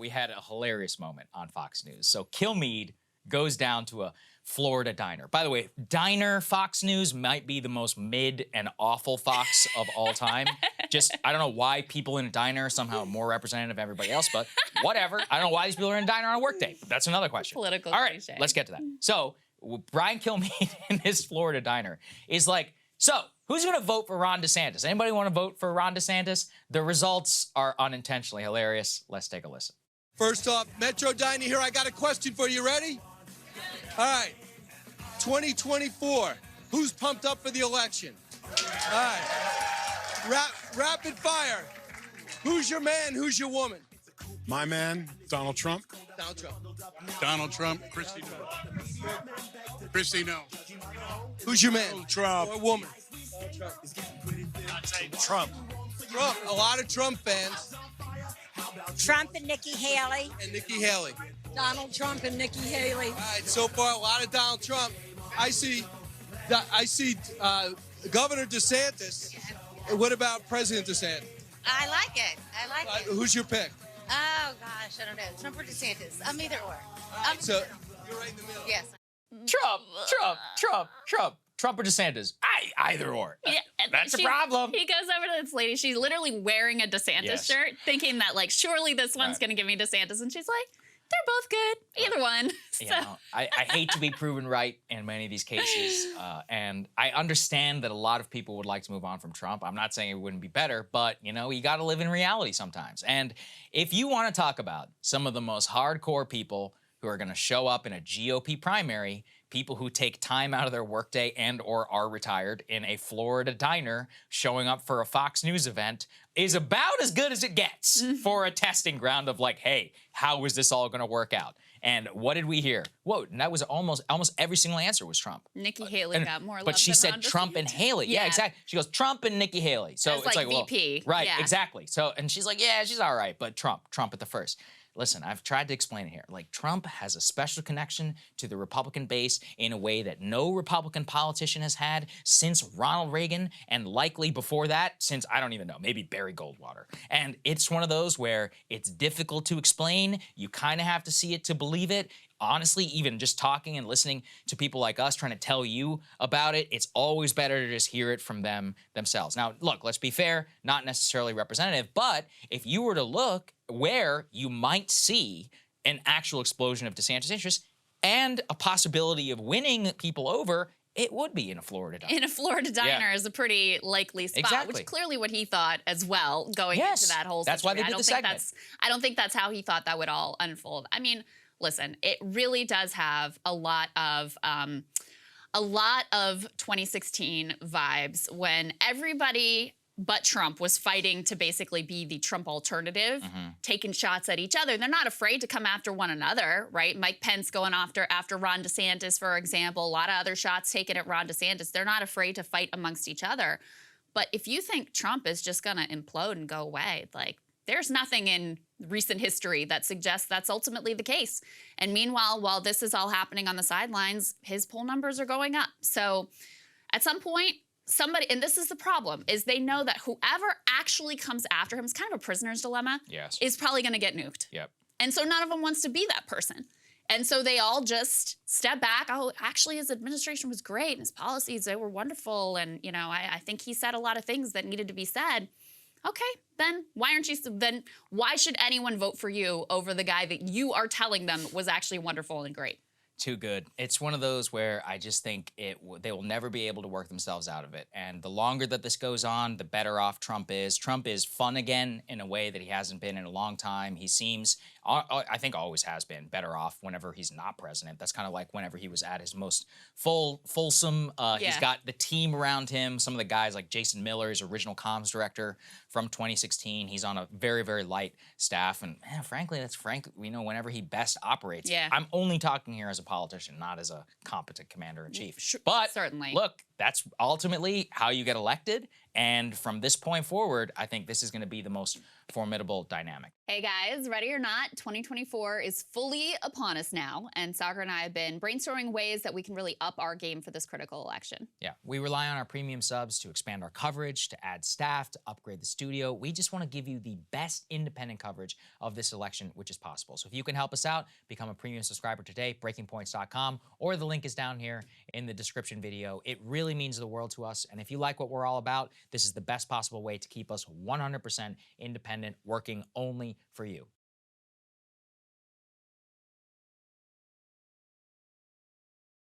we had a hilarious moment on Fox News. So Kilmeade goes down to a Florida diner. By the way, diner Fox News might be the most mid and awful Fox of all time. Just, I don't know why people in a diner are somehow more representative of everybody else, but whatever. I don't know why these people are in a diner on a work day, but that's another question. Political All right, cliche. let's get to that. So Brian Kilmeade in his Florida diner is like, so who's going to vote for Ron DeSantis? Anybody want to vote for Ron DeSantis? The results are unintentionally hilarious. Let's take a listen. First off, Metro Diner here. I got a question for you. Ready? All right. 2024. Who's pumped up for the election? All right. Rapid fire. Who's your man? Who's your woman? My man, Donald Trump. Donald Trump. Donald Trump, Christy no. Christy no. Who's your man? Trump. Or woman? I'd say Trump. Trump. A lot of Trump fans. Trump and Nikki Haley. And Nikki Haley. Donald Trump and Nikki Haley. All right. So far, a lot of Donald Trump. I see Governor DeSantis. What about President DeSantis? I like it. I like it. Who's your pick? Oh, gosh, I don't know. Trump or DeSantis? I'm either or. So you're right in the middle. Yes. Trump or DeSantis? Either or. Yeah, That's a problem. He goes over to this lady. She's literally wearing a DeSantis shirt, thinking that, like, surely this one's going to give me DeSantis. And she's like, they're both good. Either one. You know, I hate to be proven right in many of these cases. And I understand that a lot of people would like to move on from Trump. I'm not saying it wouldn't be better, but, you know, you got to live in reality sometimes. And if you want to talk about some of the most hardcore people who are going to show up in a GOP primary, people who take time out of their workday and or are retired in a Florida diner showing up for a Fox News event is about as good as it gets for a testing ground of like, hey, how is this all going to work out? And what did we hear? Whoa, and that was almost every single answer was Trump. Nikki Haley got more love But she than said Ron Trump DeSantis. and Haley. Yeah, exactly. She goes, Trump and Nikki Haley. So As it's like like, VP. well, right, Yeah. exactly. So, and she's like, yeah, she's all right, but Trump at the first. Listen, I've tried to explain it here. Like, Trump has a special connection to the Republican base in a way that no Republican politician has had since Ronald Reagan, and likely before that, since, I don't even know, maybe Barry Goldwater. And it's one of those where it's difficult to explain. You kind of have to see it to believe it. Honestly, even just talking and listening to people like us trying to tell you about it, it's always better to just hear it from them themselves. Now, look, let's be fair, not necessarily representative, but if you were to look where you might see an actual explosion of DeSantis interest and a possibility of winning people over, it would be in a Florida diner. In a Florida diner is a pretty likely spot, which is clearly what he thought as well going into that whole situation. That's why they did the segment. I don't think that's how he thought that would all unfold. I mean, listen, it really does have a lot of 2016 vibes when everybody but Trump was fighting to basically be the Trump alternative, taking shots at each other. They're not afraid to come after one another, right? Mike Pence going after Ron DeSantis, for example. A lot of other shots taken at Ron DeSantis. They're not afraid to fight amongst each other. But if you think Trump is just going to implode and go away, like, there's nothing in recent history that suggests that's ultimately the case. And meanwhile, while this is all happening on the sidelines, his poll numbers are going up. So at some point, somebody, and this is the problem, is they know that whoever actually comes after him, it's kind of a prisoner's dilemma, is probably going to get nuked. And so none of them wants to be that person. And so they all just step back. Oh, actually, his administration was great. And his policies, they were wonderful. And, you know, I think he said a lot of things that needed to be said. Okay, then why should anyone vote for you over the guy that you are telling them was actually wonderful and great? Too good. It's one of those where I just think they will never be able to work themselves out of it. And the longer that this goes on, the better off Trump is. Trump is fun again in a way that he hasn't been in a long time. He seems, I think always has been, better off whenever he's not president. That's kind of like whenever he was at his most fulsome. He's got the team around him. Some of the guys like Jason Miller, his original comms director from 2016. He's on a very, very light staff. And man, frankly, whenever he best operates. I'm only talking here as a politician, not as a competent commander-in-chief. But certainly, look, that's ultimately how you get elected. And from this point forward, I think this is going to be the most formidable dynamic. Hey guys, ready or not, 2024 is fully upon us now, and Saagar and I have been brainstorming ways that we can really up our game for this critical election. Yeah, we rely on our premium subs to expand our coverage, to add staff, to upgrade the studio. We just want to give you the best independent coverage of this election, which is possible. So if you can help us out, become a premium subscriber today, breakingpoints.com, or the link is down here in the description video. It really means the world to us, and if you like what we're all about, this is the best possible way to keep us 100% independent, working only for you.